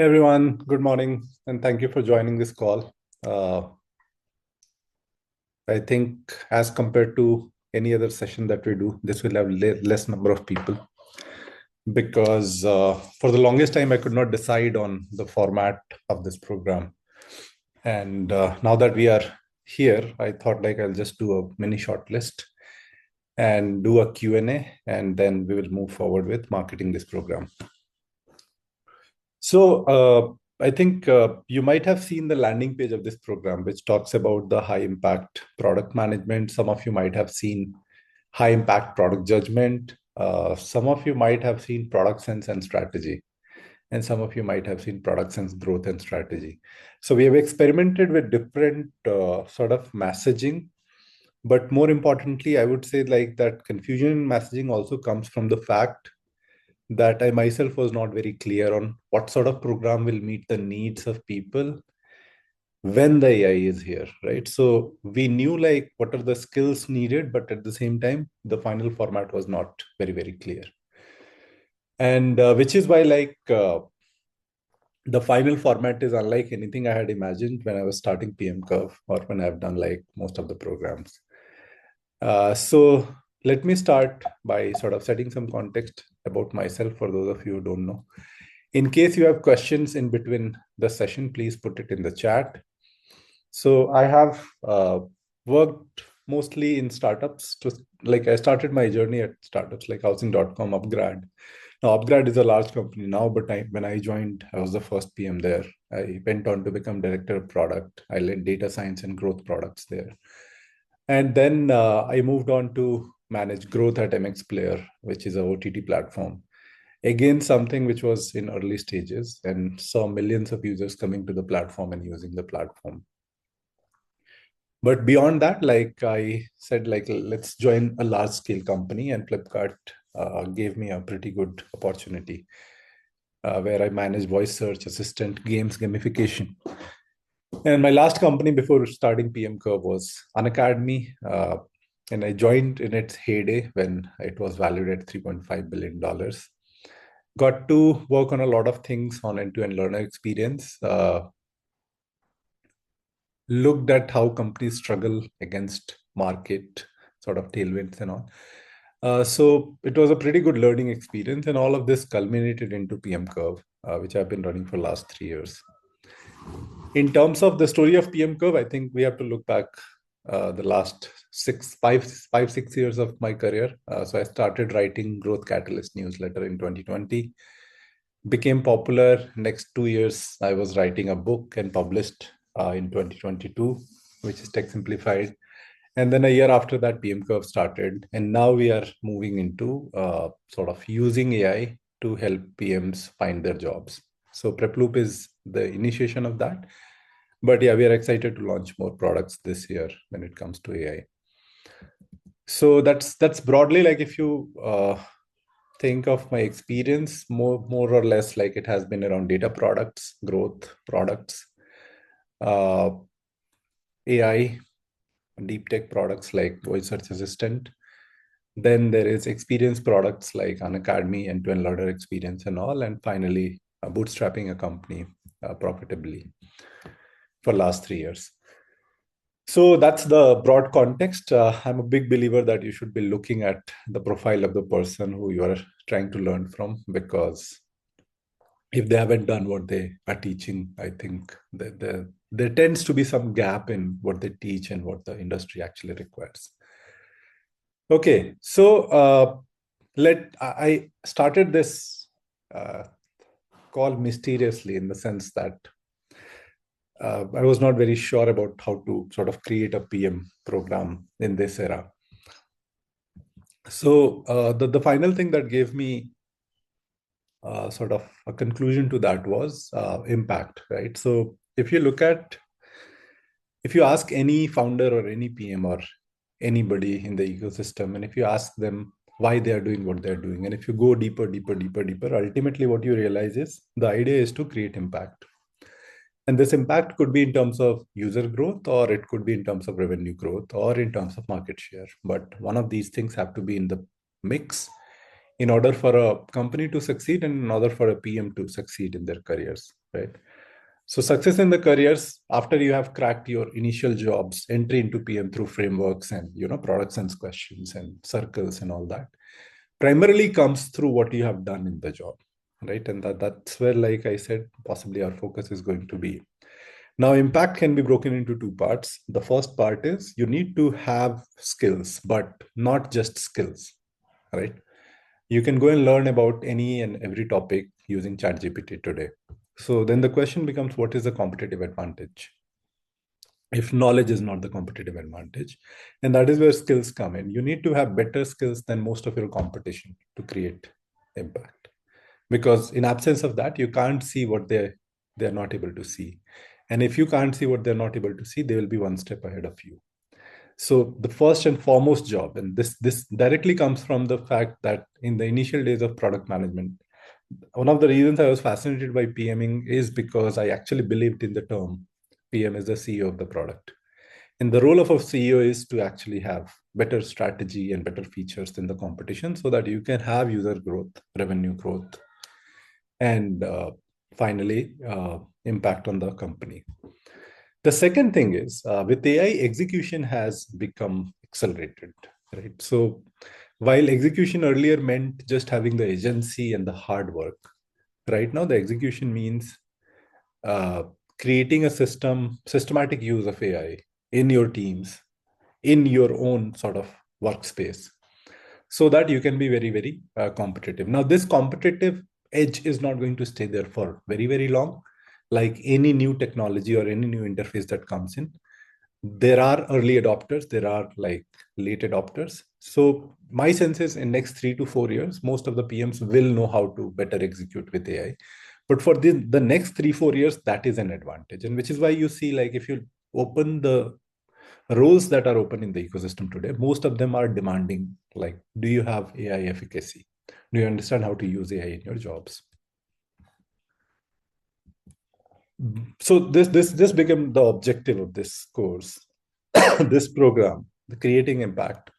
Hey everyone, good morning, and thank you for joining this call. Uh, I think as compared to any other session that we do, this will have less number of people because for the longest time I could not decide on the format of this program. And now that we are here, I thought like I'll just do a mini short list and do a Q&A, and then we will move forward with marketing this program. So I think you might have seen the landing page of this program, which talks about the high impact product management. Some of you might have seen high impact product judgment. Some of you might have seen product sense and strategy. And some of you might have seen product sense, growth, and strategy. So we have experimented with different sort of messaging. But more importantly, I would say like that confusion in messaging also comes from the fact that I myself was not very clear on what sort of program will meet the needs of people when the AI is here, right? So we knew like what are the skills needed, but at the same time, the final format was not very, very clear. And which is why like the final format is unlike anything I had imagined when I was starting PM Curve or when I've done like most of the programs. So let me start by sort of setting some context about myself for those of you who don't know. In case you have questions in between the session, please put it in the chat. So I have worked mostly in startups. Like I started my journey at startups like housing.com, Upgrad. Now Upgrad is a large company now, but when I joined, I was the first PM there. I went on to become director of product. I led data science and growth products there. And then I moved on to manage growth at MX Player, which is a OTT platform. Again, something which was in early stages and saw millions of users coming to the platform and using the platform. But beyond that, like I said, like let's join a large scale company, and Flipkart gave me a pretty good opportunity where I managed voice search, assistant, games, gamification. And my last company before starting PM Curve was Unacademy. And I joined in its heyday when it was valued at $3.5 billion. Got to work on a lot of things on end-to-end learner experience. Looked at how companies struggle against market sort of tailwinds and all. So it was a pretty good learning experience, and all of this culminated into PM Curve, which I've been running for the last 3 years. In terms of the story of PM Curve, I think we have to look back the last 6 years of my career. So I started writing Growth Catalyst newsletter in 2020. Became popular. Next 2 years, I was writing a book and published in 2022, which is Tech Simplified. And then a year after that, PM Curve started. And now we are moving into sort of using AI to help PMs find their jobs. So Preploop is the initiation of that. But yeah, we are excited to launch more products this year when it comes to AI. So that's broadly like if you think of my experience, more or less like it has been around data products, growth products, AI, deep tech products like voice search assistant. Then there is experience products like Unacademy, end-to-end learner experience and all. And finally, bootstrapping a company profitably for last 3 years. So that's the broad context. I'm a big believer that you should be looking at the profile of the person who you are trying to learn from, because if they haven't done what they are teaching, I think that there tends to be some gap in what they teach and what the industry actually requires. Okay, so I started this call mysteriously in the sense that I was not very sure about how to sort of create a PM program in this era. So the final thing that gave me sort of a conclusion to that was impact, right? So if you ask any founder or any PM or anybody in the ecosystem, and if you ask them why they are doing what they're doing, and if you go deeper, ultimately what you realize is the idea is to create impact. And this impact could be in terms of user growth, or it could be in terms of revenue growth, or in terms of market share. But one of these things have to be in the mix in order for a company to succeed and in order for a PM to succeed in their careers. right? So success in the careers after you have cracked your initial jobs, entry into PM through frameworks and product sense questions and circles and all that, primarily comes through what you have done in the job, right? And that's where, like I said, possibly our focus is going to be. Now, impact can be broken into two parts. The first part is you need to have skills, but not just skills, right? You can go and learn about any and every topic using ChatGPT today. So then the question becomes, what is the competitive advantage? If knowledge is not the competitive advantage, and that is where skills come in. You need to have better skills than most of your competition to create impact, because in absence of that, you can't see what they're not able to see. And if you can't see what they're not able to see, they will be one step ahead of you. So the first and foremost job, and this directly comes from the fact that in the initial days of product management, one of the reasons I was fascinated by PMing is because I actually believed in the term PM is the CEO of the product. And the role of a CEO is to actually have better strategy and better features than the competition so that you can have user growth, revenue growth, and finally, impact on the company. The second thing is with AI, execution has become accelerated, right? So while execution earlier meant just having the agency and the hard work, right now the execution means uh, creating a systematic use of AI in your teams, in your own sort of workspace, so that you can be very, very competitive. Now, this competitive edge is not going to stay there for very, very long. Like any new technology or any new interface that comes in, there are early adopters, there are like late adopters. So my sense is in next 3 to 4 years, most of the PMs will know how to better execute with AI. But for the next 3 4 years, that is an advantage. And which is why you see, like, if you open the roles that are open in the ecosystem today, most of them are demanding, like, do you have AI efficacy? Do you understand how to use AI in your jobs? So this became the objective of this course, this program, the creating impact.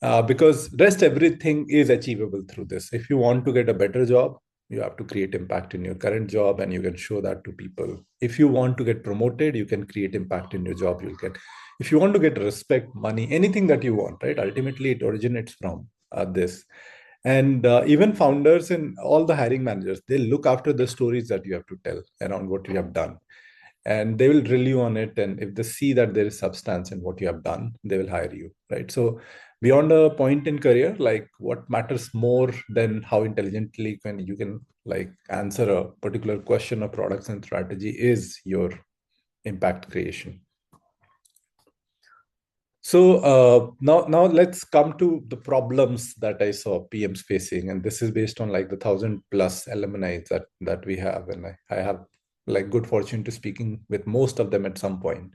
Because rest everything is achievable through this. If you want to get a better job, you have to create impact in your current job, and you can show that to people. If you want to get promoted, you can create impact in your job. You'll get. If you want to get respect, money, anything that you want, right? Ultimately, it originates from this. And even founders and all the hiring managers, they look after the stories that you have to tell around what you have done, and they will drill you on it. And if they see that there is substance in what you have done, they will hire you, right? So beyond a point in career, like, what matters more than how intelligently you can like answer a particular question of products and strategy is your impact creation. So now let's come to the problems that I saw PMs facing, and this is based on like the 1,000+ alumni that we have, and I have like good fortune to speaking with most of them at some point.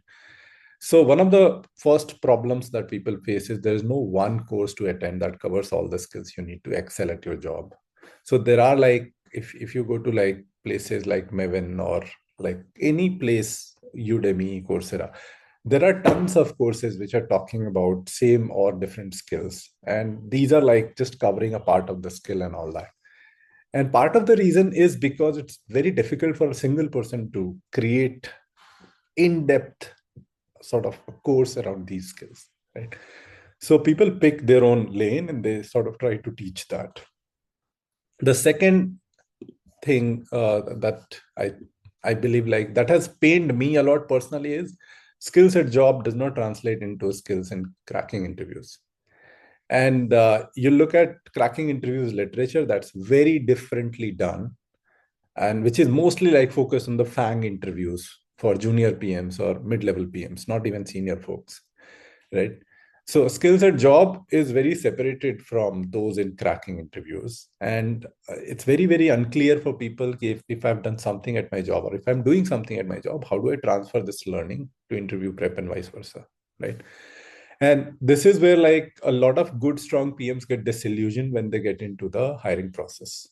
So one of the first problems that people face is there is no one course to attend that covers all the skills you need to excel at your job. So there are like, if you go to like places like Maven or like any place, Udemy, Coursera, there are tons of courses which are talking about same or different skills. And these are like just covering a part of the skill and all that. And part of the reason is because it's very difficult for a single person to create in-depth sort of a course around these skills, right? So people pick their own lane and they sort of try to teach that. The second thing that I believe like that has pained me a lot personally is skills at job does not translate into skills in cracking interviews. And you look at cracking interviews literature, that's very differently done, and which is mostly like focused on the FANG interviews for junior PMs or mid-level PMs, not even senior folks, right? So skills at job is very separated from those in cracking interviews. And it's very, very unclear for people if I've done something at my job or if I'm doing something at my job, how do I transfer this learning to interview prep and vice versa, right? And this is where like a lot of good, strong PMs get disillusioned when they get into the hiring process.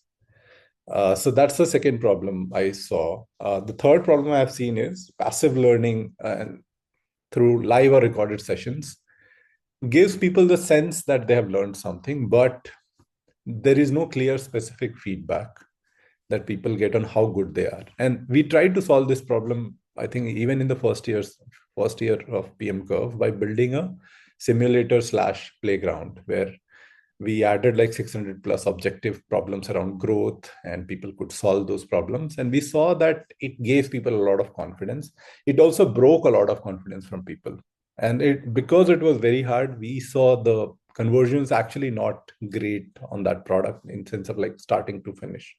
So that's the second problem I saw. The third problem I've seen is passive learning and through live or recorded sessions gives people the sense that they have learned something, but there is no clear specific feedback. that people get on how good they are. And we tried to solve this problem, I think, even in the first year of PM Curve by building a simulator slash playground where we added like 600 plus objective problems around growth, and people could solve those problems. And we saw that it gave people a lot of confidence. It also broke a lot of confidence from people. And it, because it was very hard, we saw the conversions actually not great on that product in sense of like starting to finish,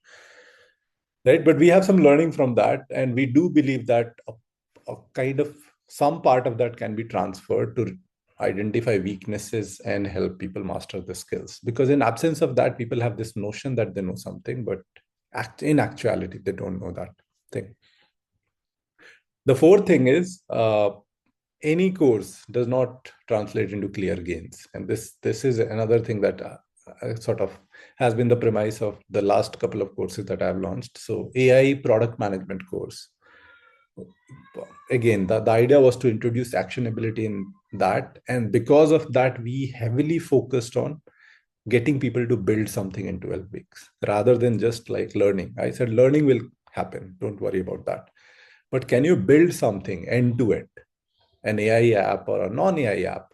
right? But we have some learning from that, and we do believe that a kind of some part of that can be transferred to identify weaknesses and help people master the skills, because in absence of that, people have this notion that they know something, but in actuality they don't know that thing. The fourth thing is any course does not translate into clear gains, and this is another thing that sort of has been the premise of the last couple of courses that I've launched. So AI product management course, again, the idea was to introduce actionability in that, and because of that we heavily focused on getting people to build something in 12 weeks rather than just like learning. I said learning will happen, don't worry about that, but can you build something end to end, an AI app or a non-AI app?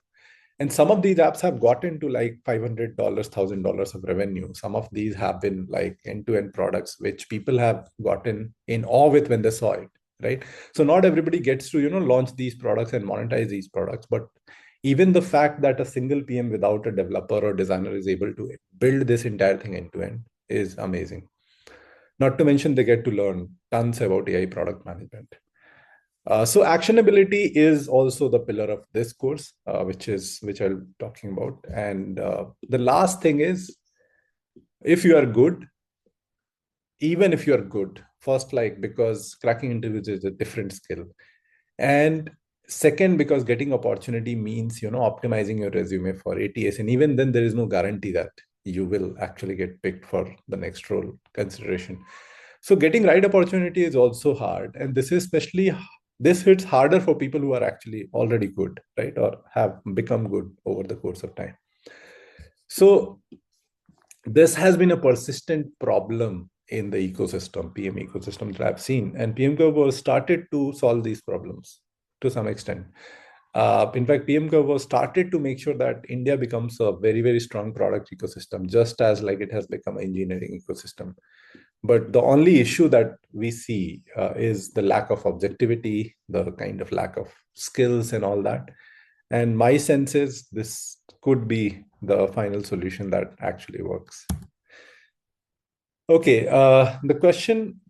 And some of these apps have gotten to like $500, $1,000 of revenue. Some of these have been like end-to-end products, which people have gotten in awe with when they saw it, right? So not everybody gets to, launch these products and monetize these products. But even the fact that a single PM without a developer or designer is able to build this entire thing end-to-end is amazing. Not to mention they get to learn tons about AI product management. So actionability is also the pillar of this course, which I'm talking about. And the last thing is, if you are good, even if you are good, first, like because cracking interviews is a different skill, and second, because getting opportunity means optimizing your resume for ATS, and even then there is no guarantee that you will actually get picked for the next role consideration. So getting right opportunity is also hard, and this hits harder for people who are actually already good, right, or have become good over the course of time. So this has been a persistent problem in the ecosystem, PM ecosystem that I've seen, and PM Curve was started to solve these problems to some extent. In fact, PM Curve was started to make sure that India becomes a very, very strong product ecosystem, just as like it has become an engineering ecosystem. But the only issue that we see is the lack of objectivity, the kind of lack of skills and all that. And my sense is this could be the final solution that actually works. Okay, the question,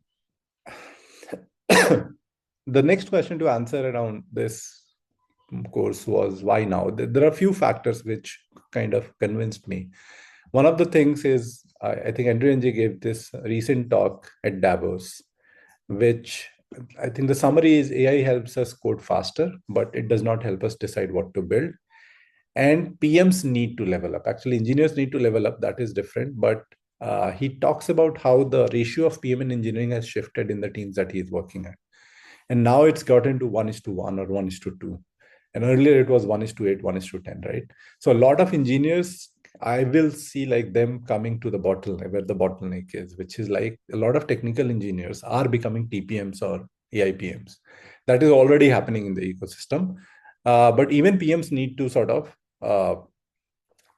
the next question to answer around this course was why now? There are a few factors which kind of convinced me. One of the things is, I think Andrew NG gave this recent talk at Davos, which I think the summary is AI helps us code faster, but it does not help us decide what to build. And PMs need to level up. Actually, engineers need to level up. That is different. But he talks about how the ratio of PM in engineering has shifted in the teams that he is working at. And now it's gotten to 1:1 or 1:2. And earlier it was 1:8, 1:10, right? So a lot of engineers, I will see like them coming to the bottleneck, where the bottleneck is, which is like a lot of technical engineers are becoming TPMs or AIPMs. That is already happening in the ecosystem. But even PMs need to sort of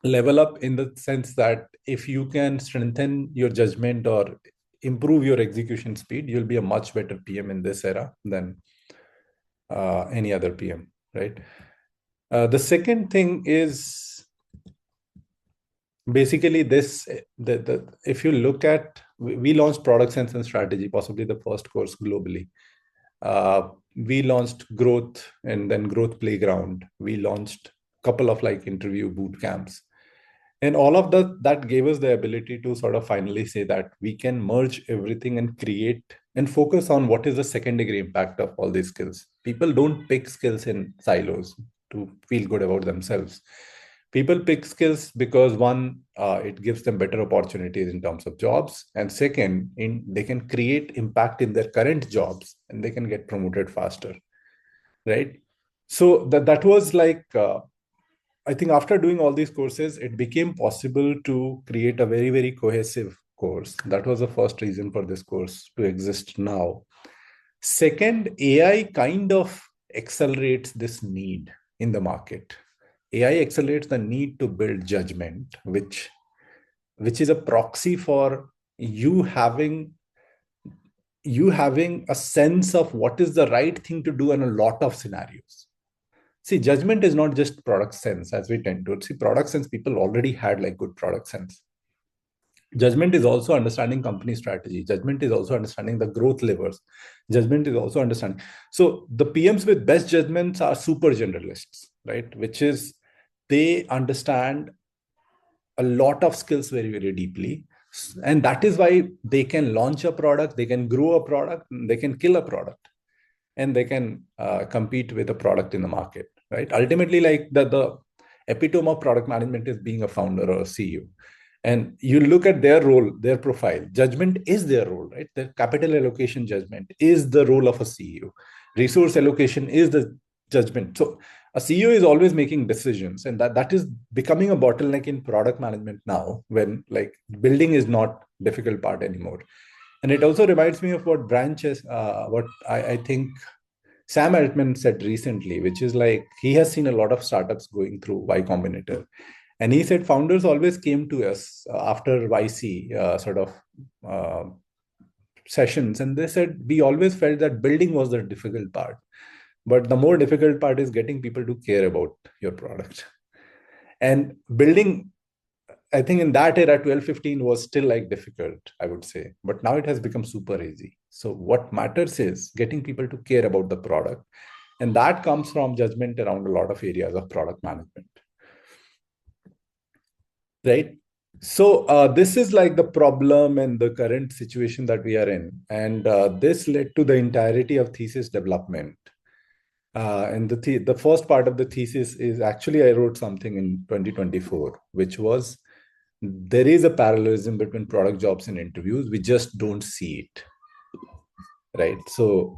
level up in the sense that if you can strengthen your judgment or improve your execution speed, you'll be a much better PM in this era than any other PM, right? The second thing is basically this, if you look at, we launched product sense and strategy, possibly the first course globally. We launched growth and then growth playground. We launched a couple of like interview boot camps. And all of that gave us the ability to sort of finally say that we can merge everything and create and focus on what is the second degree impact of all these skills. People don't pick skills in silos to feel good about themselves. People pick skills because one, it gives them better opportunities in terms of jobs, and second, they can create impact in their current jobs and they can get promoted faster, right? So that was like I think after doing all these courses, it became possible to create a very, very cohesive course. That was the first reason for this course to exist now. Second, AI kind of accelerates this need in the market. AI accelerates the need to build judgment, which is a proxy for you having a sense of what is the right thing to do in a lot of scenarios. See, judgment is not just product sense as we tend to see. Product sense, people already had like good product sense. Judgment is also understanding company strategy. Judgment is also understanding the growth levers. Judgment is also understanding. So the PMs with best judgments are super generalists, right? Which is they understand a lot of skills very, very deeply. And that is why they can launch a product, they can grow a product, they can kill a product, and they can compete with a product in the market, right? Ultimately, like the epitome of product management is being a founder or a CEO. And you look at their role, their profile, judgment is their role, right? The capital allocation judgment is the role of a CEO. Resource allocation is the judgment. So a CEO is always making decisions, and that is becoming a bottleneck in product management now, when like building is not difficult part anymore. And it also reminds me of what what I think Sam Altman said recently, which is like he has seen a lot of startups going through Y Combinator. And he said founders always came to us after YC uh, sessions, and they said we always felt that building was the difficult part, but the more difficult part is getting people to care about your product. And building, I think in that era, 12-15 was still like difficult, I would say, but now it has become super easy. So what matters is getting people to care about the product, and that comes from judgment around a lot of areas of product management. Right. So this is like the problem and the current situation that we are in. And this led to the entirety of thesis development. And the first part of the thesis is actually I wrote something in 2024, which was there is a parallelism between product jobs and interviews. We just don't see it. Right. So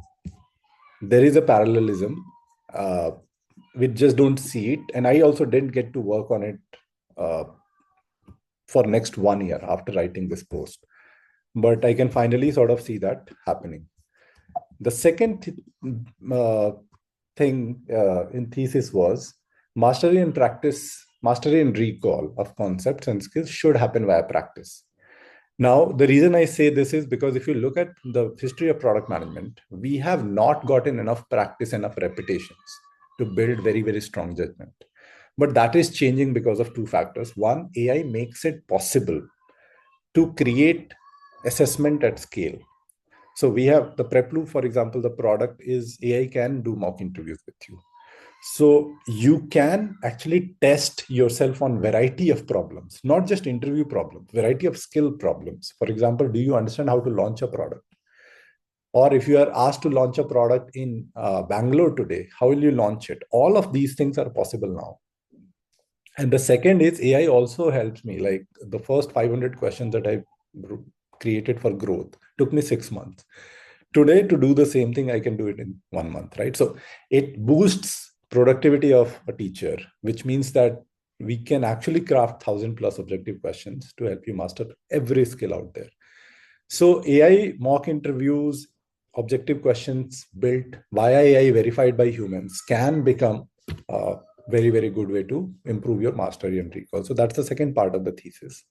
there is a parallelism. We just don't see it. And I also didn't get to work on it for next 1 year after writing this post, but I can finally sort of see that happening. The second thing in thesis was mastery and recall of concepts and skills should happen via practice. Now, the reason I say this is because if you look at the history of product management, we have not gotten enough practice, enough repetitions to build very, very strong judgment. But that is changing because of two factors. One, AI makes it possible to create assessment at scale. So we have the prep loop, for example, the product is AI can do mock interviews with you. So you can actually test yourself on variety of problems, not just interview problems, variety of skill problems. For example, do you understand how to launch a product? Or if you are asked to launch a product in Bangalore today, how will you launch it? All of these things are possible now. And the second is AI also helps me. Like the first 500 questions that I created for growth took me 6 months. Today, to do the same thing, I can do it in 1 month, right? So it boosts productivity of a teacher, which means that we can actually craft 1,000+ objective questions to help you master every skill out there. So AI mock interviews, objective questions built via AI verified by humans can become very, very good way to improve your mastery and recall. So that's the second part of the thesis.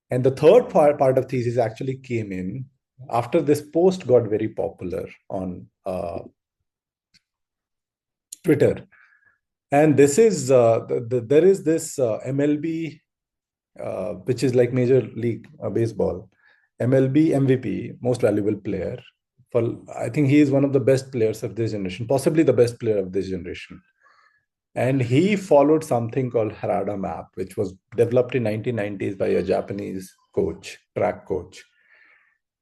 And the third part of thesis actually came in after this post got very popular on Twitter. And this is, there is this MLB, which is like Major League Baseball, MLB MVP, most valuable player. I think he is one of the best players of this generation, possibly the best player of this generation. And he followed something called Harada map, which was developed in 1990s by a Japanese coach, track coach.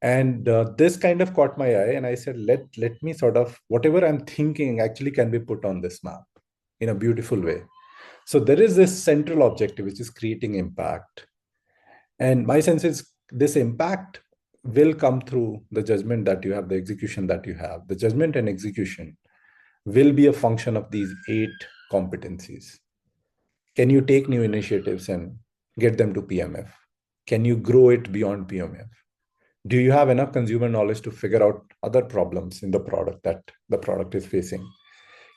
And this kind of caught my eye. And I said, let me sort of, whatever I'm thinking actually can be put on this map in a beautiful way. So there is this central objective, which is creating impact. And my sense is this impact will come through the judgment that you have, the execution that you have. The judgment and execution will be a function of these 8 competencies. Can you take new initiatives and get them to PMF? Can you grow it beyond PMF? Do you have enough consumer knowledge to figure out other problems in the product that the product is facing?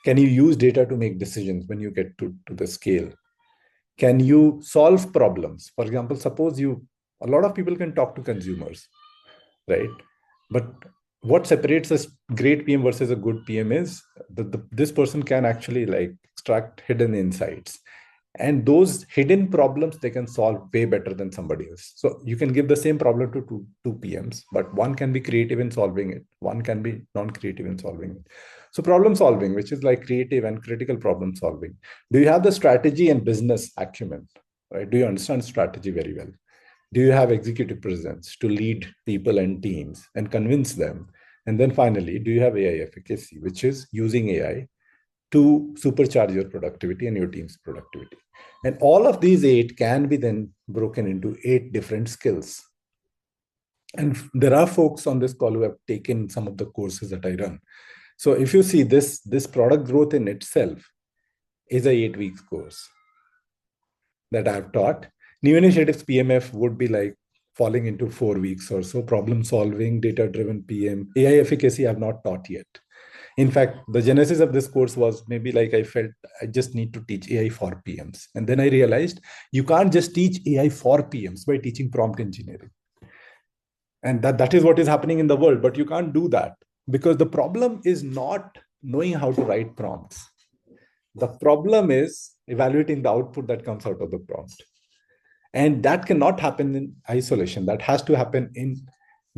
Can you use data to make decisions when you get to the scale? Can you solve problems? For example, suppose a lot of people can talk to consumers, right? But what separates a great PM versus a good PM is this person can actually like extract hidden insights, and those hidden problems they can solve way better than somebody else. So you can give the same problem to two PMs, but one can be creative in solving it, one can be non-creative in solving it. So problem solving, which is like creative and critical problem solving. Do you have the strategy and business acumen, right? Do you understand strategy very well? Do you have executive presence to lead people and teams and convince them? And then finally, do you have AI efficacy, which is using AI to supercharge your productivity and your team's productivity? And all of these eight can be then broken into eight different skills. And there are folks on this call who have taken some of the courses that I run. So if you see this product growth in itself is a 8 weeks course that I've taught. New initiatives PMF would be like falling into 4 weeks or so. Problem solving, data driven PM, AI efficacy I've not taught yet. In fact, the genesis of this course was maybe like I felt I just need to teach AI for PMs. And then I realized you can't just teach AI for PMs by teaching prompt engineering. And that is what is happening in the world. But you can't do that because the problem is not knowing how to write prompts. The problem is evaluating the output that comes out of the prompt. And that cannot happen in isolation. That has to happen in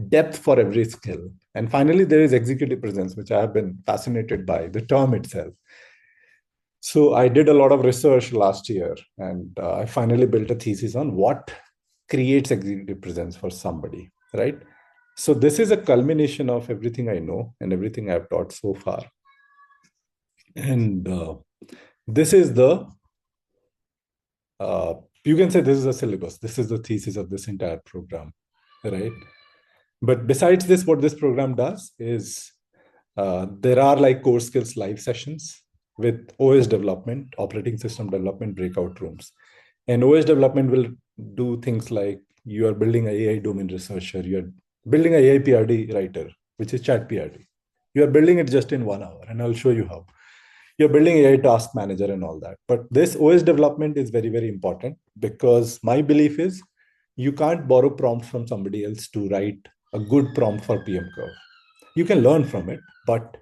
depth for every skill. And finally, there is executive presence, which I have been fascinated by, the term itself. So I did a lot of research last year, and I finally built a thesis on what creates executive presence for somebody, right? So this is a culmination of everything I know and everything I've taught so far. And this is you can say this is a syllabus. This is the thesis of this entire program, right? But besides this, what this program does is there are like core skills live sessions with OS development, operating system development, breakout rooms. And OS development will do things like you are building an AI domain researcher, you're building an AI PRD writer, which is chat PRD. You are building it just in 1 hour, and I'll show you how. You're building AI task manager and all that. But this OS development is very, very important because my belief is you can't borrow prompts from somebody else to write a good prompt for PM curve. You can learn from it, but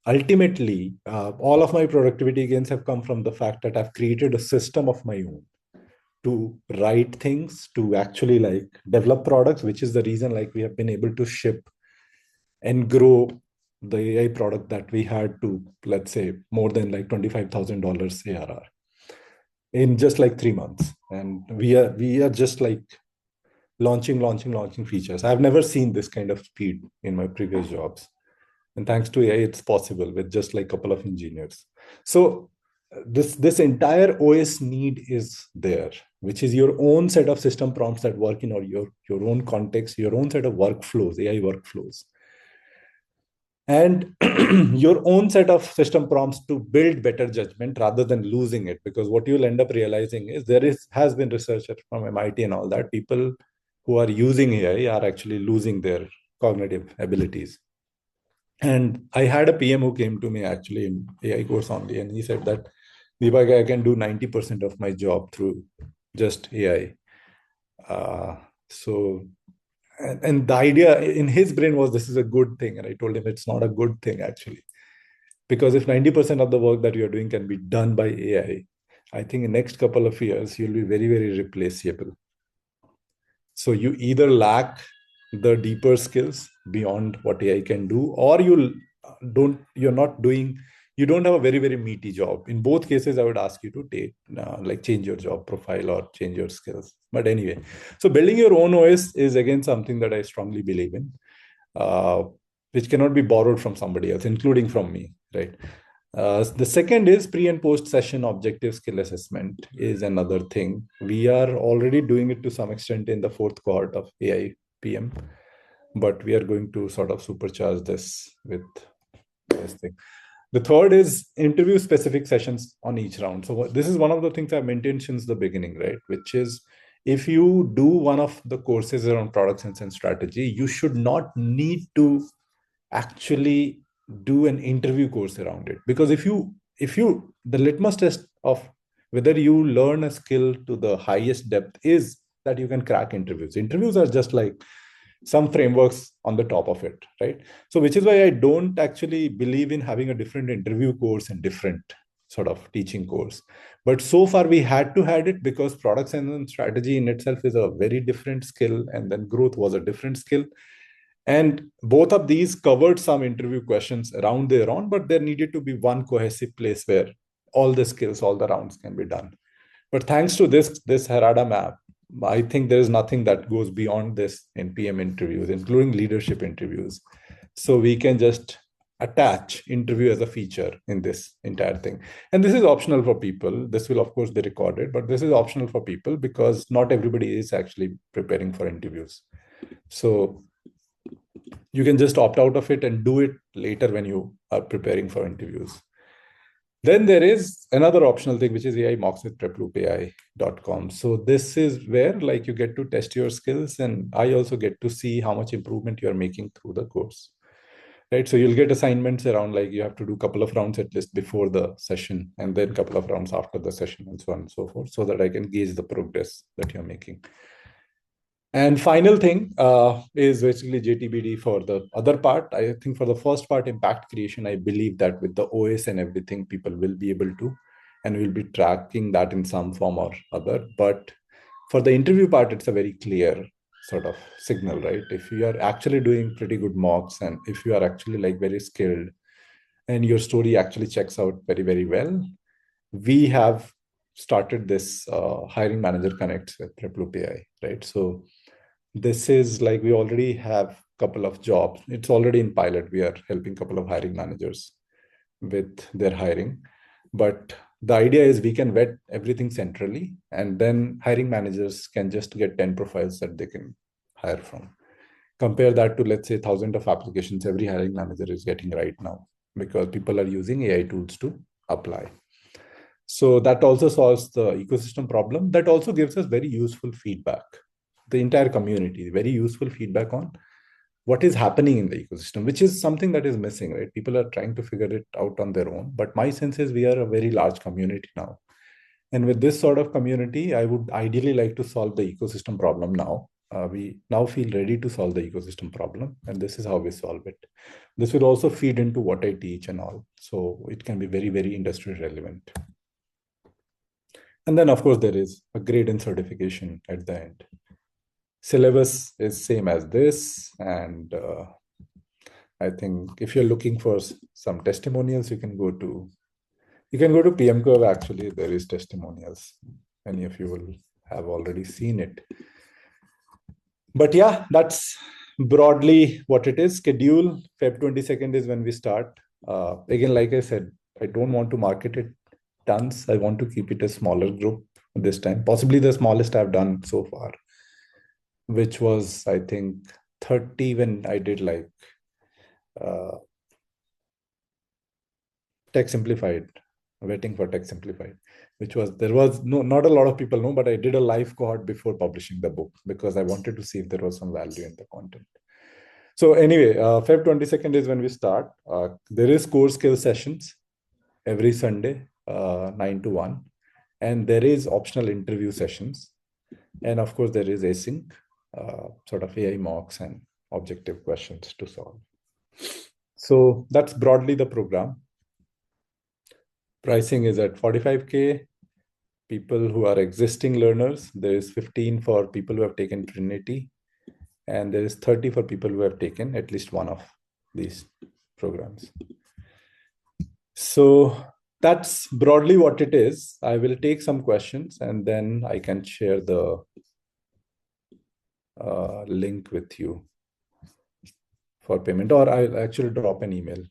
ultimately, all of my productivity gains have come from the fact that I've created a system of my own to write things, to actually like develop products, which is the reason like we have been able to ship and grow the AI product that we had to, let's say, more than like $25,000 ARR in just like 3 months. And we are just like launching features. I've never seen this kind of speed in my previous jobs. And thanks to AI, it's possible with just like a couple of engineers. So this entire OS need is there, which is your own set of system prompts that work in your own context, your own set of workflows, AI workflows, and your own set of system prompts to build better judgment rather than losing it. Because what you'll end up realizing is has been research from MIT and all that people who are using AI are actually losing their cognitive abilities. And I had a PM who came to me actually in AI course only, and he said that Deepak, I can do 90% of my job through just AI. And the idea in his brain was this is a good thing. And I told him it's not a good thing actually. Because if 90% of the work that you're doing can be done by AI, I think in the next couple of years, you'll be very, very replaceable. So you either lack the deeper skills beyond what AI can do, or you're not doing, you don't have a very, very meaty job. In both cases, I would ask you to change your job profile or change your skills. But anyway, so building your own OS is again something that I strongly believe in, which cannot be borrowed from somebody else, including from me, right? The second is pre and post session objective skill assessment is another thing. We are already doing it to some extent in the fourth cohort of AI PM, but we are going to sort of supercharge this with this thing. The third is interview specific sessions on each round. So this is one of the things I've maintained since the beginning, right? Which is if you do one of the courses around product sense and strategy, you should not need to actually do an interview course around it. Because if you the litmus test of whether you learn a skill to the highest depth is that you can crack interviews. Interviews are just like some frameworks on the top of it, right? So which is why I don't actually believe in having a different interview course and different sort of teaching course. But so far we had to had it because products and strategy in itself is a very different skill, and then growth was a different skill. And both of these covered some interview questions around their own, but there needed to be one cohesive place where all the skills, all the rounds can be done. But thanks to this Harada map, I think there is nothing that goes beyond this in PM interviews, including leadership interviews. So we can just attach interview as a feature in this entire thing. And this is optional for people. This will, of course, be recorded, but this is optional for people because not everybody is actually preparing for interviews. So you can just opt out of it and do it later when you are preparing for interviews. Then there is another optional thing, which is AI mocks with preploopai.com. So this is where like you get to test your skills, and I also get to see how much improvement you are making through the course. Right. So you'll get assignments around like you have to do a couple of rounds at least before the session, and then a couple of rounds after the session, and so on and so forth, so that I can gauge the progress that you're making. And final thing is basically JTBD for the other part. I think for the first part, impact creation, I believe that with the OS and everything, people will be able to, and we'll be tracking that in some form or other. But for the interview part, it's a very clear sort of signal, right? If you are actually doing pretty good mocks, and if you are actually like very skilled, and your story actually checks out very, very well, we have started this hiring manager connects with Preploop right? So this is like we already have a couple of jobs. It's already in pilot. We are helping a couple of hiring managers with their hiring. But the idea is we can vet everything centrally, and then hiring managers can just get 10 profiles that they can hire from. Compare that to, let's say, thousands of applications every hiring manager is getting right now because people are using AI tools to apply. So that also solves the ecosystem problem. That also gives us very useful feedback, the entire community, very useful feedback on what is happening in the ecosystem, which is something that is missing, right? People are trying to figure it out on their own. But my sense is we are a very large community now. And with this sort of community, I would ideally like to solve the ecosystem problem now. We now feel ready to solve the ecosystem problem, and this is how we solve it. This will also feed into what I teach and all. So it can be very, very industry relevant. And then, of course, there is a grade and certification at the end. Syllabus is same as this. And I think if you're looking for some testimonials, you can go to PM Curve. Actually, there is testimonials. Many of you will have already seen it. But yeah, that's broadly what it is. Schedule Feb 22nd is when we start. Again, like I said, I don't want to market it tons. I want to keep it a smaller group this time, possibly the smallest I've done so far, which was, I think, 30 when I did like Tech Simplified, waiting for Tech Simplified, which was, there was not a lot of people know, but I did a live cohort before publishing the book because I wanted to see if there was some value in the content. So anyway, Feb 22nd is when we start. There is core skill sessions every Sunday, 9 to 1. And there is optional interview sessions. And of course, there is async, sort of AI mocks and objective questions to solve. So that's broadly the program. Pricing is at 45K. People who are existing learners, there is 15 for people who have taken Trinity, and there is 30 for people who have taken at least one of these programs. So that's broadly what it is. I will take some questions and then I can share the link with you for payment, or I'll actually drop an email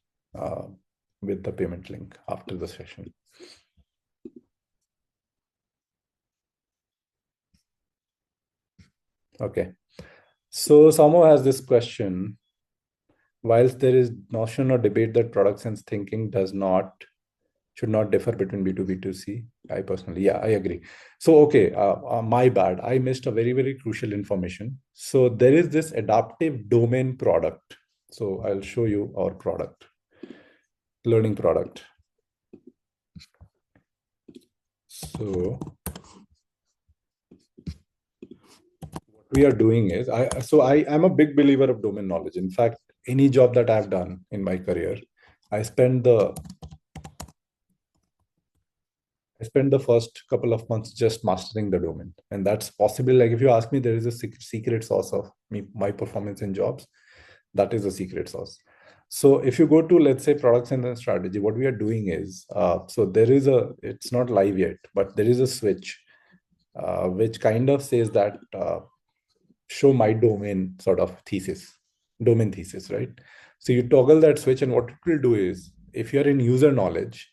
with the payment link after the session. Okay. So Samo has this question. Whilst there is notion or debate that product sense thinking does not Should not differ between B2, B2C. I personally, yeah, I agree. So, okay, my bad. I missed a very, very crucial information. So there is this adaptive domain product. So I'll show you our product, learning product. So we are doing is I am a big believer of domain knowledge. In fact, any job that I've done in my career, I spend the I spent the first couple of months just mastering the domain. And that's possible. Like if you ask me, there is a secret sauce of me, my performance in jobs. That is a secret sauce. So if you go to, let's say, products and then strategy, what we are doing is, so there is it's not live yet, but there is a switch, which kind of says that show my domain sort of thesis, domain thesis, right? So you toggle that switch, and what it will do is, if you're in user knowledge,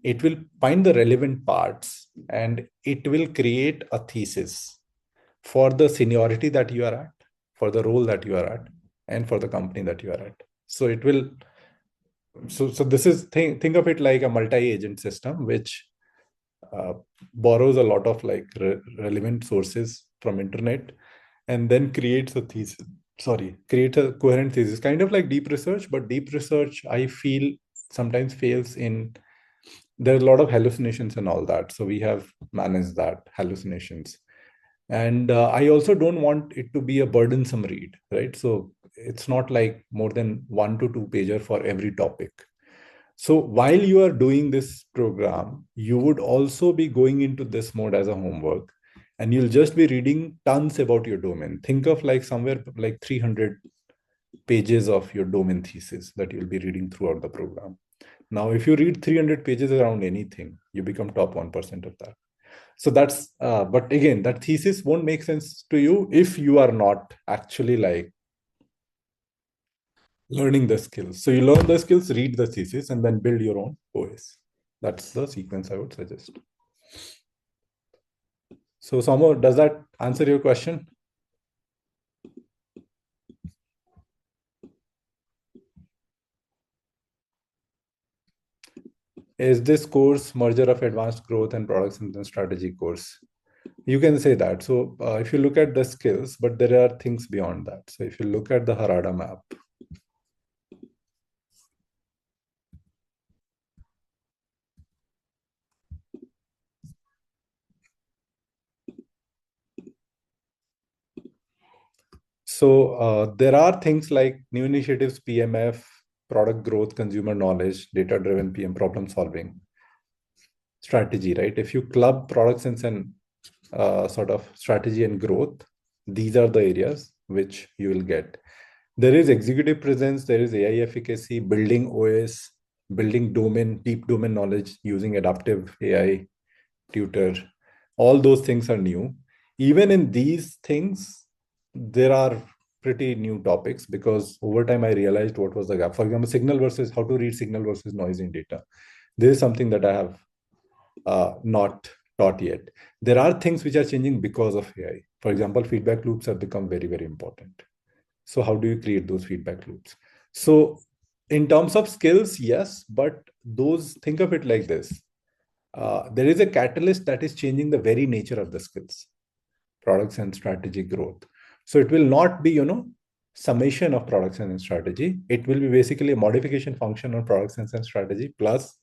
it will find the relevant parts and it will create a thesis for the seniority that you are at, for the role that you are at, and for the company that you are at. So it will, so this is, think of it like a multi-agent system, which uh, borrows a lot of like relevant sources from internet and then creates a thesis, create a coherent thesis, kind of like deep research. But deep research, I feel, sometimes fails in, there's a lot of hallucinations and all that. So we have managed that hallucinations. And I also don't want it to be a burdensome read, right? So it's not like more than 1 to 2 pager for every topic. So while you are doing this program, you would also be going into this mode as a homework, and you'll just be reading tons about your domain. Think of like somewhere like 300 pages of your domain thesis that you'll be reading throughout the program. Now, if you read 300 pages around anything, you become top 1% of that. So that's, but again, that thesis won't make sense to you if you are not actually like learning the skills. So you learn the skills, read the thesis, and then build your own OS. That's the sequence I would suggest. So Somo, does that answer your question? Is this course merger of advanced growth and products and strategy course? You can say that. So if you look at the skills, but there are things beyond that. So if you look at the Harada map, so there are things like new initiatives, PMF, product growth, consumer knowledge, data-driven PM, problem solving, strategy, right? If you club product sense and sort of strategy and growth, these are the areas which you will get. There is executive presence, there is AI efficacy, building OS, building domain, deep domain knowledge using adaptive AI tutor. All those things are new. Even in these things, there are pretty new topics, because over time I realized what was the gap. For example, signal versus how to read signal versus noise in data. This is something that I have not taught yet. There are things which are changing because of AI. For example, feedback loops have become very, very important. So how do you create those feedback loops? So in terms of skills, yes, but those, think of it like this. There is a catalyst that is changing the very nature of the skills, products and strategy growth. So it will not be, summation of products and strategy. It will be basically a modification function on products and strategy plus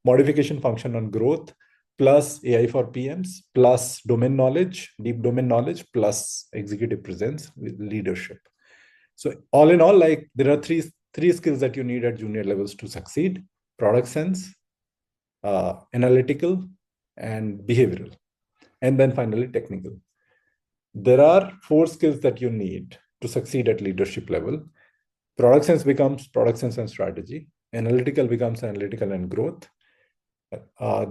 modification function on growth plus AI for PMs plus domain knowledge, deep domain knowledge plus executive presence with leadership. So all in all, like there are three skills that you need at junior levels to succeed: product sense, analytical, and behavioral, and then finally technical. There are 4 skills that you need to succeed at leadership level. Product sense becomes product sense and strategy. Analytical becomes analytical and growth.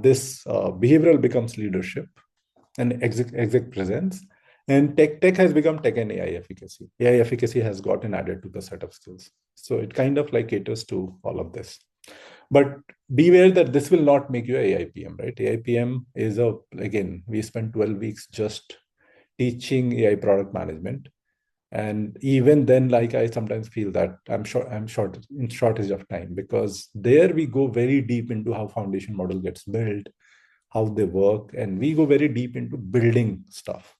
This behavioral becomes leadership and exec presence. And tech has become tech and AI efficacy. AI efficacy has gotten added to the set of skills. So it kind of like caters to all of this. But beware that this will not make you AIPM, right? AIPM is again, we spent 12 weeks just teaching AI product management. And even then, like, I sometimes feel that I'm short in shortage of time, because there we go very deep into how foundation model gets built, how they work, and we go very deep into building stuff.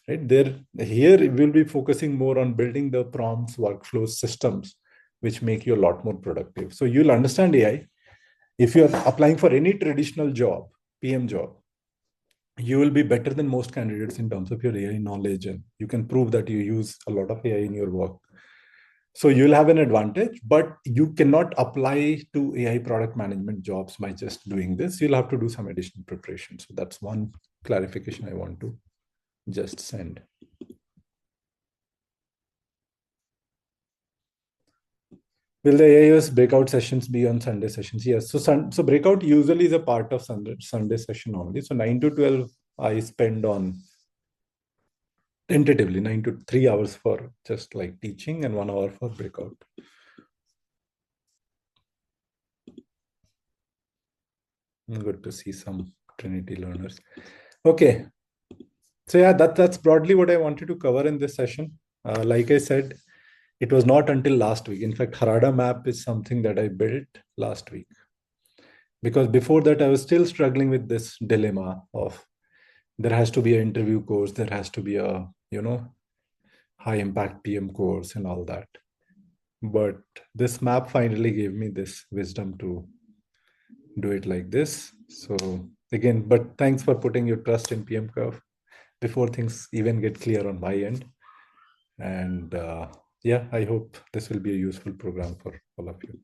Right there, here we'll be focusing more on building the prompts, workflows, systems, which make you a lot more productive. So you'll understand AI if you're applying for any traditional job, PM job. You will be better than most candidates in terms of your AI knowledge, and you can prove that you use a lot of AI in your work. So you'll have an advantage, but you cannot apply to AI product management jobs by just doing this. You'll have to do some additional preparation. So that's one clarification I want to just send. Will the AIOS breakout sessions be on Sunday sessions? Yes. So breakout usually is a part of Sunday session only. So 9 to 12, I spend on tentatively 9 to 3 hours for just like teaching and 1 hour for breakout. Good to see some Trinity learners. Okay. So yeah, that's broadly what I wanted to cover in this session. Like I said, it was not until last week. In fact, Harada map is something that I built last week, because before that I was still struggling with this dilemma of there has to be an interview course, there has to be a high impact PM course and all that. But this map finally gave me this wisdom to do it like this. So again, but thanks for putting your trust in PM Curve before things even get clear on my end. And yeah, I hope this will be a useful program for all of you.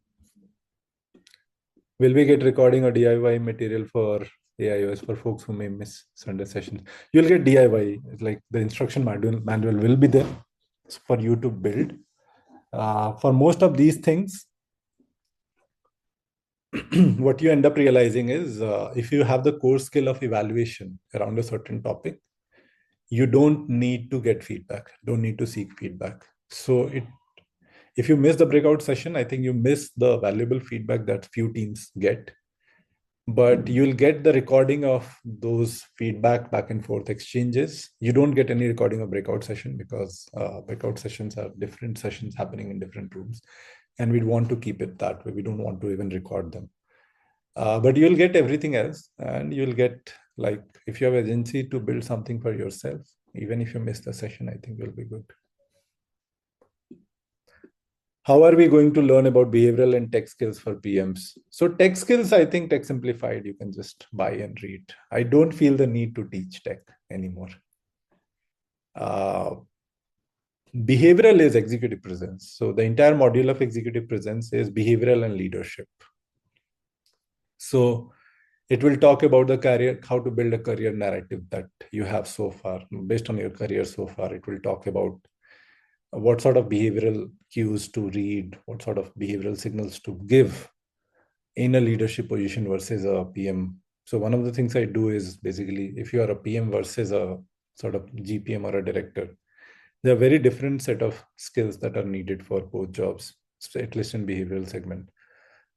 Will we get recording or DIY material for AIOS for folks who may miss Sunday sessions? You'll get DIY, like the instruction manual will be there for you to build. For most of these things, what you end up realizing is if you have the core skill of evaluation around a certain topic, you don't need to get feedback, don't need to seek feedback. So if you miss the breakout session, I think you miss the valuable feedback that few teams get. But you'll get the recording of those feedback back and forth exchanges. You don't get any recording of breakout session, because breakout sessions are different sessions happening in different rooms. And we'd want to keep it that way. We don't want to even record them. But you'll get everything else, and you'll get, like, if you have agency to build something for yourself, even if you miss the session, I think you'll be good. How are we going to learn about behavioral and tech skills for PMs? So tech skills, I think Tech Simplified, you can just buy and read. I don't feel the need to teach tech anymore. Behavioral is executive presence. So the entire module of executive presence is behavioral and leadership. So it will talk about the career, how to build a career narrative that you have so far. Based on your career so far, it will talk about what sort of behavioral cues to read, what sort of behavioral signals to give in a leadership position versus a PM. So one of the things I do is basically, if you are a PM versus a sort of GPM or a director, there are very different set of skills that are needed for both jobs, at least in behavioral segment.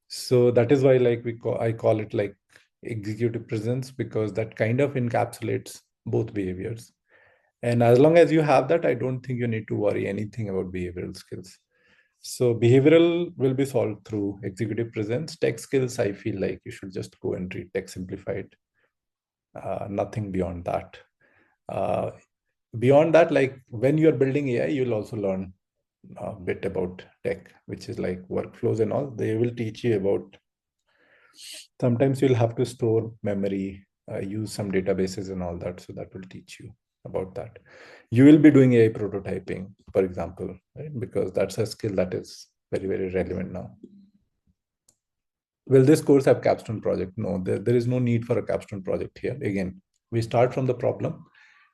So that is why, like, I call it like executive presence, because that kind of encapsulates both behaviors. And as long as you have that, I don't think you need to worry anything about behavioral skills. So behavioral will be solved through executive presence. Tech skills, I feel like you should just go and read Tech Simplified. Nothing beyond that. Beyond that, like when you're building AI, you'll also learn a bit about tech, which is like workflows and all. They will teach you about, sometimes you'll have to store memory, use some databases and all that. So that will teach you about that. You will be doing AI prototyping, for example, right? Because that's a skill that is very, very relevant now. Will this course have capstone project? No, there is no need for a capstone project here. Again, we start from the problem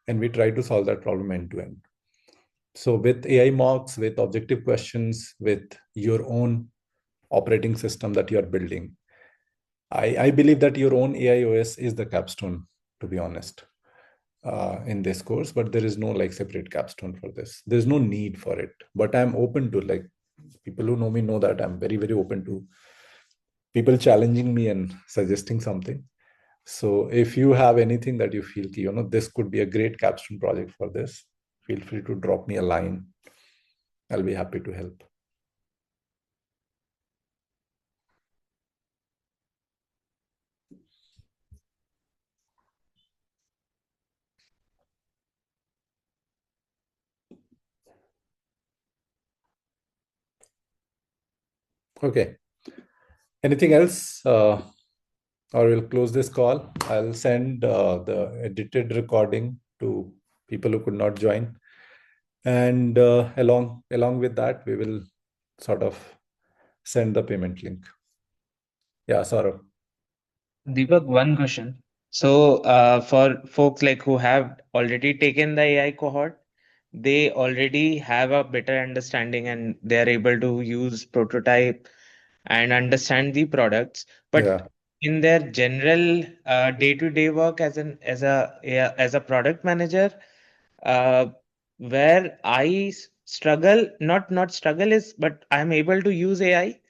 and we try to solve that problem end to end. So with AI mocks, with objective questions, with your own operating system that you are building, I believe that your own AI OS is the capstone, to be honest, in this course, but there is no like separate capstone for this. There's no need for it, but I'm open to, like, people who know me know that I'm very, very open to people challenging me and suggesting something. So if you have anything that you feel, this could be a great capstone project for this, feel free to drop me a line. I'll be happy to help. Okay. Anything else? Or we'll close this call. I'll send the edited recording to people who could not join. And along with that, we will sort of send the payment link. Yeah, Saurabh. Deepak, one question. So, for folks like who have already taken the AI cohort, they already have a better understanding and they are able to use prototype and understand the products. But Yeah. in their general day-to-day work as a product manager, uh, where struggle, not struggle is, but I'm able to use AI,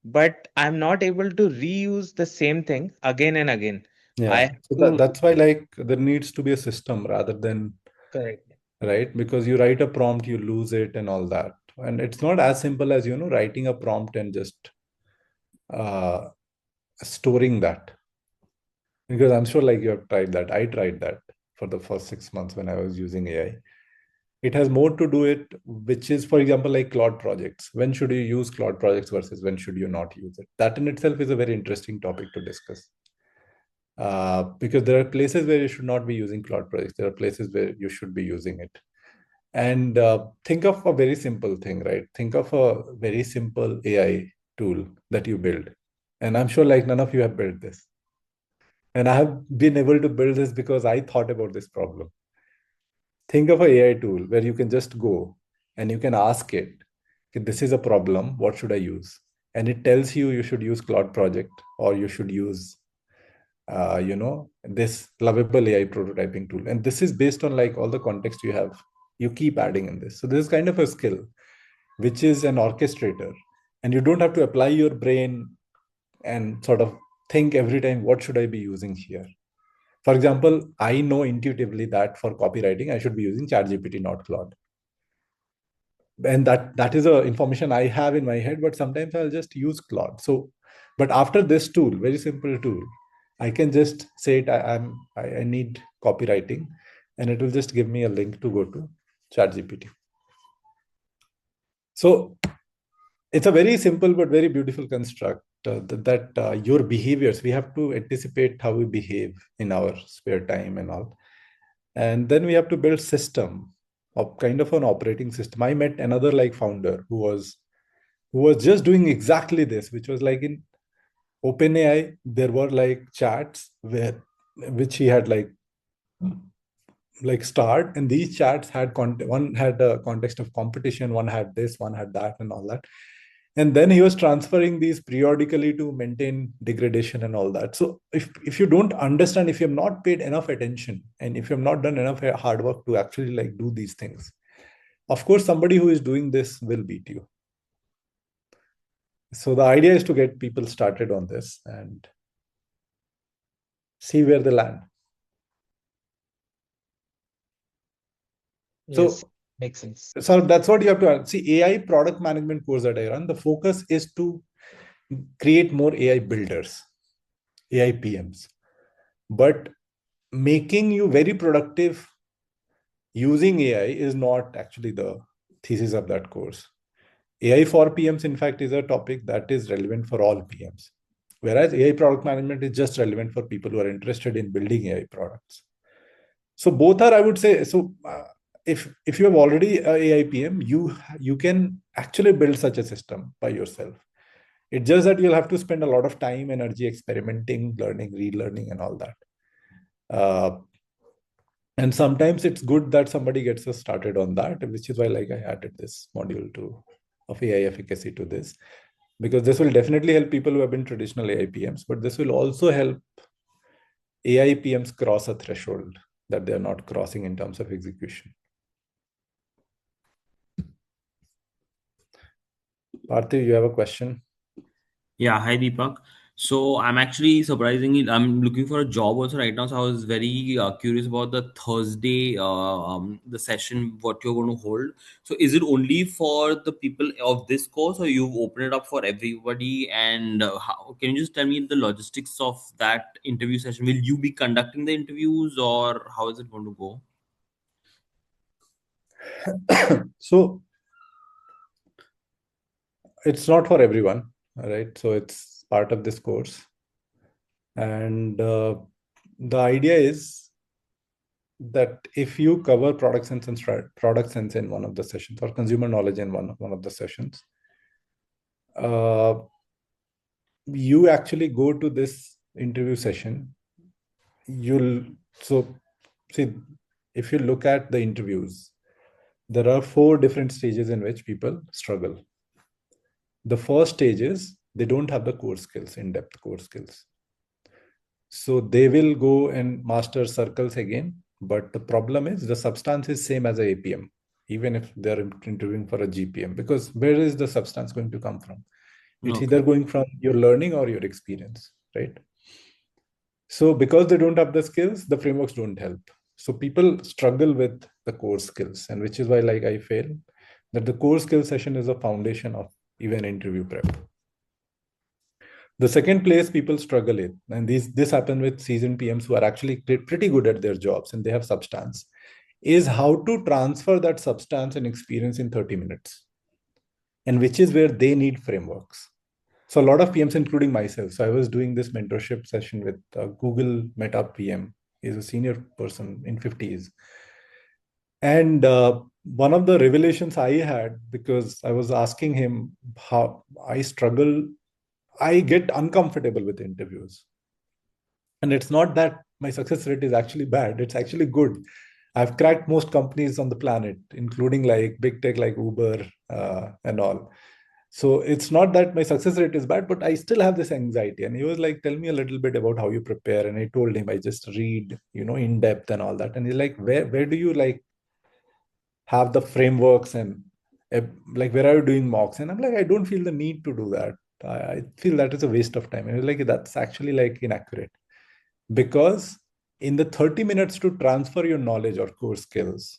but I'm not able to reuse the same thing again and again. I Yeah. have So to that's why like there needs to be a system rather than correct. right, because you write a prompt, you lose it and all that. And it's not as simple as writing a prompt and just uh, storing that. Because I'm sure like you have tried that. I tried that for the first 6 months when I was using AI. It has more to do it, which is, for example, like cloud projects. When should you use cloud projects versus when should you not use it? That in itself is a very interesting topic to discuss. Because there are places where you should not be using cloud projects. There are places where you should be using it. And think of a very simple thing, right? Think of a very simple AI tool that you build. And I'm sure like none of you have built this. And I have been able to build this because I thought about this problem. Think of a AI tool where you can just go and you can ask it, "Okay, this is a problem. What should I use?" And it tells you you should use Cloud Project or you should use, this lovable AI prototyping tool. And this is based on like all the context you have. You keep adding in this. So this is kind of a skill, which is an orchestrator. And you don't have to apply your brain and sort of think every time, what should I be using here? For example, I know intuitively that for copywriting, I should be using ChatGPT, not Claude. And that is a information I have in my head, but sometimes I'll just use Claude. So, but after this tool, very simple tool, I can just say it, I need copywriting, and it will just give me a link to go to ChatGPT. So it's a very simple but very beautiful construct that your behaviors, we have to anticipate how we behave in our spare time and all. And then we have to build system of kind of an operating system. I met another like founder who was just doing exactly this, which was like in OpenAI, there were like chats where which he had like start, and these chats had one had a context of competition, one had this, one had that, and all that. And then he was transferring these periodically to maintain degradation and all that. So if you don't understand, if you have not paid enough attention, and if you have not done enough hard work to actually like do these things, of course somebody who is doing this will beat you. So the idea is to get people started on this and see where they land. Yes, So, makes sense. so that's what you have to see. AI product management course that I run, the focus is to create more AI builders, AI PMs. But making you very productive using AI is not actually the thesis of that course. AI for PMs, in fact, is a topic that is relevant for all PMs. Whereas AI product management is just relevant for people who are interested in building AI products. So both are, I would say, so if you have already a AI PM, you can actually build such a system by yourself. It's just that you'll have to spend a lot of time, energy experimenting, learning, relearning, and all that. Uh, and sometimes it's good that somebody gets us started on that, which is why like I added this module to of AI efficacy to this, because this will definitely help people who have been traditional AI PMs, but this will also help AI PMs cross a threshold that they're not crossing in terms of execution. Parthiv, you have a question? Yeah, hi Deepak. So I'm actually surprisingly, I'm looking for a job also right now. So I was very curious about the Thursday, the session, what you're going to hold. So is it only for the people of this course, or you've opened it up for everybody? And how, can you just tell me the logistics of that interview session? Will you be conducting the interviews, or how is it going to go? So it's not for everyone, right? So it's part of this course. And the idea is that if you cover product sense in one of the sessions, or consumer knowledge in one of the sessions, uh, you actually go to this interview session. You'll so see, if you look at the interviews, there are four different stages in which people struggle. The first stage is they don't have the core skills, in-depth core skills. So they will go and master circles again, but the problem is the substance is same as a APM, even if they're interviewing for a GPM, because where is the substance going to come from? It's Okay. either going from your learning or your experience, right? So because they don't have the skills, the frameworks don't help. So people struggle with the core skills, and which is why, like, I feel that the core skill session is a foundation of even interview prep. The second place people struggle in, and this happen with seasoned PMs who are actually pretty good at their jobs and they have substance, is how to transfer that substance and experience in 30 minutes, and which is where they need frameworks. So a lot of PMs, including myself. So I was doing this mentorship session with Google Meta PM. He's a senior person in 50s. And one of the revelations I had, because I was asking him how I struggle, I get uncomfortable with interviews. And it's not that my success rate is actually bad, it's actually good. I've cracked most companies on the planet, including like big tech like Uber and all. So it's not that my success rate is bad, but I still have this anxiety. And he was like, tell me a little bit about how you prepare. And I told him I just read, in depth and all that. And he's like, where do you like have the frameworks and like where are you doing mocks? And I'm like, I don't feel the need to do that. I feel that is a waste of time. And he's like, that's actually like inaccurate, because in the 30 minutes to transfer your knowledge or core skills,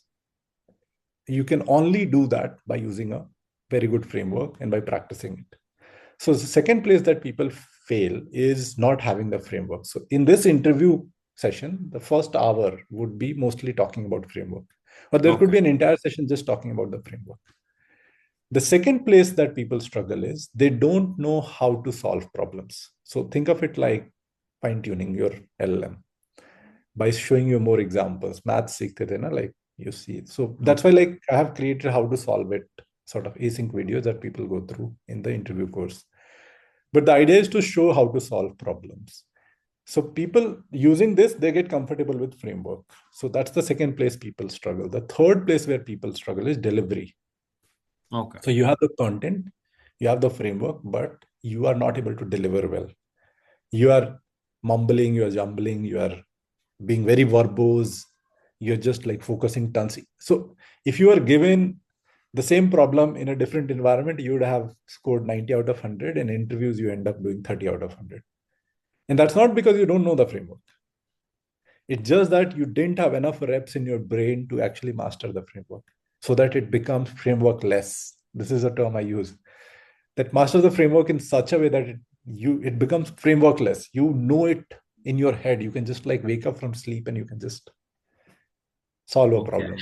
you can only do that by using a very good framework and by practicing it. So the second place that people fail is not having the framework. So in this interview session, the first hour would be mostly talking about framework, or there could Okay. be an entire session just talking about the framework. The second place that people struggle is they don't know how to solve problems. So think of it like fine tuning your LLM by showing you more examples. Math seekte the na, like you see. So that's why Okay. like I have created how to solve it sort of async videos that people go through in the interview course. But the idea is to show how to solve problems. So people using this, they get comfortable with framework. So that's the second place people struggle. The third place where people struggle is delivery. Okay. So you have the content, you have the framework, but you are not able to deliver well. You are mumbling, you are jumbling, you are being very verbose, you're just like focusing tons. So if you are given the same problem in a different environment, you would have scored 90 out of 100. In interviews, you end up doing 30 out of 100. And that's not because you don't know the framework. It's just that you didn't have enough reps in your brain to actually master the framework so that it becomes framework less. This is a term I use, that master the framework in such a way that it becomes frameworkless. You know it in your head. You can just like wake up from sleep and you can just solve a Okay. problem.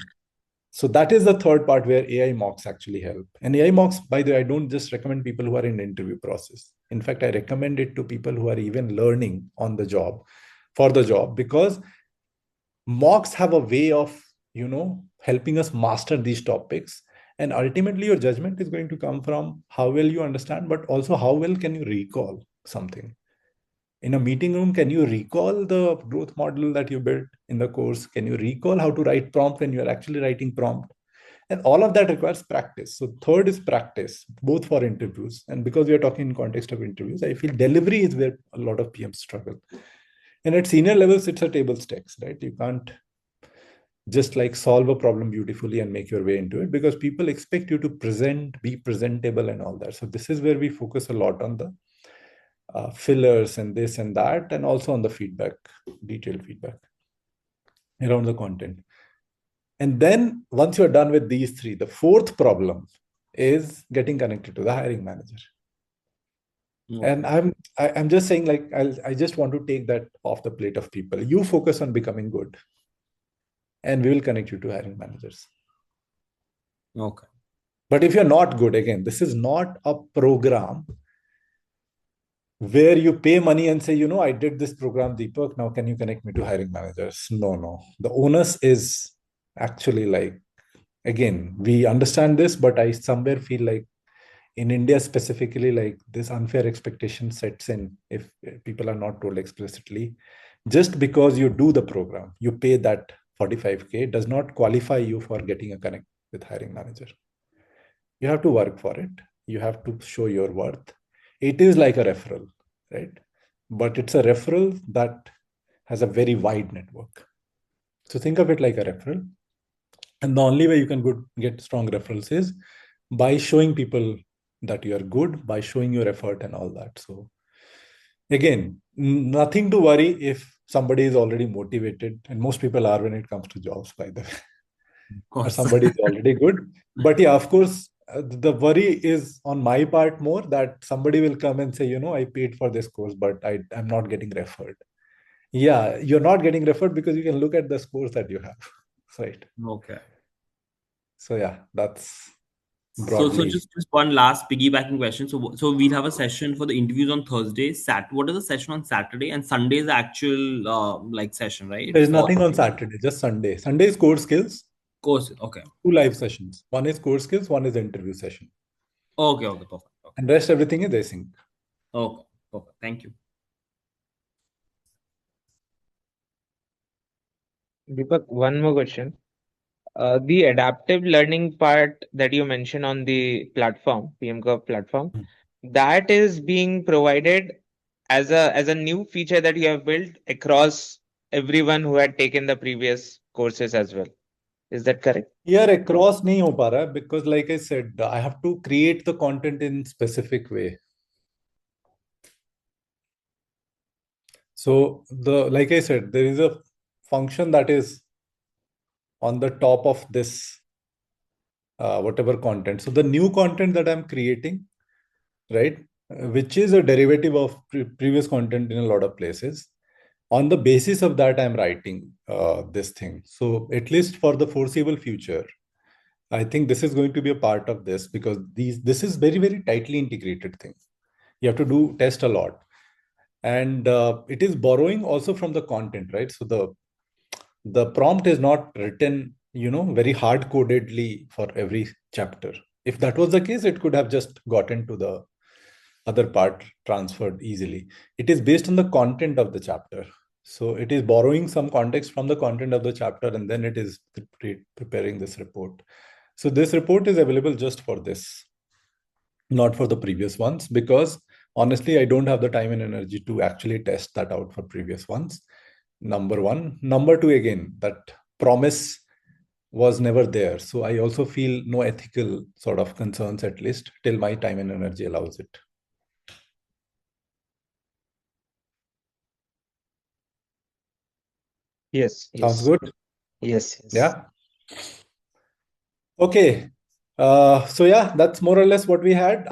So that is the third part where AI mocks actually help. And AI mocks, by the way, I don't just recommend people who are in the interview process. In fact, I recommend it to people who are even learning on the job for the job, because mocks have a way of helping us master these topics. And ultimately your judgment is going to come from how well you understand, but also how well can you recall something. In a meeting room, can you recall the growth model that you built in the course? Can you recall how to write prompt when you are actually writing prompt? And all of that requires practice. So third is practice, both for interviews. And because we are talking in context of interviews, I feel delivery is where a lot of PMs struggle. And at senior levels, it's a table stakes, right? You can't just like solve a problem beautifully and make your way into it, because people expect you to be presentable and all that. So this is where we focus a lot on the fillers and this and that, and also on the feedback, detailed feedback around the content. And then once you're done with these three, the fourth problem is getting connected to the hiring manager. And I'm just saying, like, I just want to take that off the plate of people. You focus on becoming good, and we will connect you to hiring managers. Okay. But if you're not good, again, this is not a program where you pay money and say, I did this program, Deepak, now can you connect me to hiring managers? No. The onus is actually, like, again, we understand this, but I somewhere feel like in India specifically, like, this unfair expectation sets in if people are not told explicitly. Just because you do the program, you pay that 45K does not qualify you for getting a connect with hiring manager. You have to work for it. You have to show your worth. It is like a referral, right? But it's a referral that has a very wide network. So think of it like a referral. And the only way you can get strong referrals is by showing people that you are good, by showing your effort and all that. So again, nothing to worry if somebody is already motivated, and most people are when it comes to jobs, by the way. Or somebody is already good. But yeah, of course, the worry is on my part more that somebody will come and say, I paid for this course, but I'm not getting referred. Yeah, you're not getting referred because you can look at the scores that you have. Right. Okay. So yeah, that's So broadly. just one last piggybacking question. So we'll have a session for the interviews on Thursday. What is the session on Saturday? And Sunday is the actual like session, right? There's nothing on Saturday, just Sunday. Sunday is core skills. Course. Okay. 2 live sessions. One is core skills, one is interview session. Okay. Perfect. Okay. And rest everything is async. Okay. Perfect. Thank you. Deepak, one more question. The adaptive learning part that you mentioned on the platform, PM Curve platform, that is being provided as a new feature that you have built across everyone who had taken the previous courses as well. Is that correct? Here across nahi ho pa raha because, like I said, I have to create the content in specific way. So like I said, there is a function that is on the top of this whatever content. So the new content that I'm creating, right, which is a derivative of previous content in a lot of places. On the basis of that, I'm writing this thing. So at least for the foreseeable future, I think this is going to be a part of this because this is very, very tightly integrated thing. You have to test a lot. And it is borrowing also from the content, right? So the prompt is not written, very hard codedly for every chapter. If that was the case, it could have just gotten to the other part transferred easily. It is based on the content of the chapter. So it is borrowing some context from the content of the chapter, and then it is preparing this report. So this report is available just for this, not for the previous ones, because honestly, I don't have the time and energy to actually test that out for previous ones. Number one. Number two, again, that promise was never there. So I also feel no ethical sort of concerns, at least till my time and energy allows it. Yes. Sounds good? Yes. Yeah. Okay. So yeah, that's more or less what we had.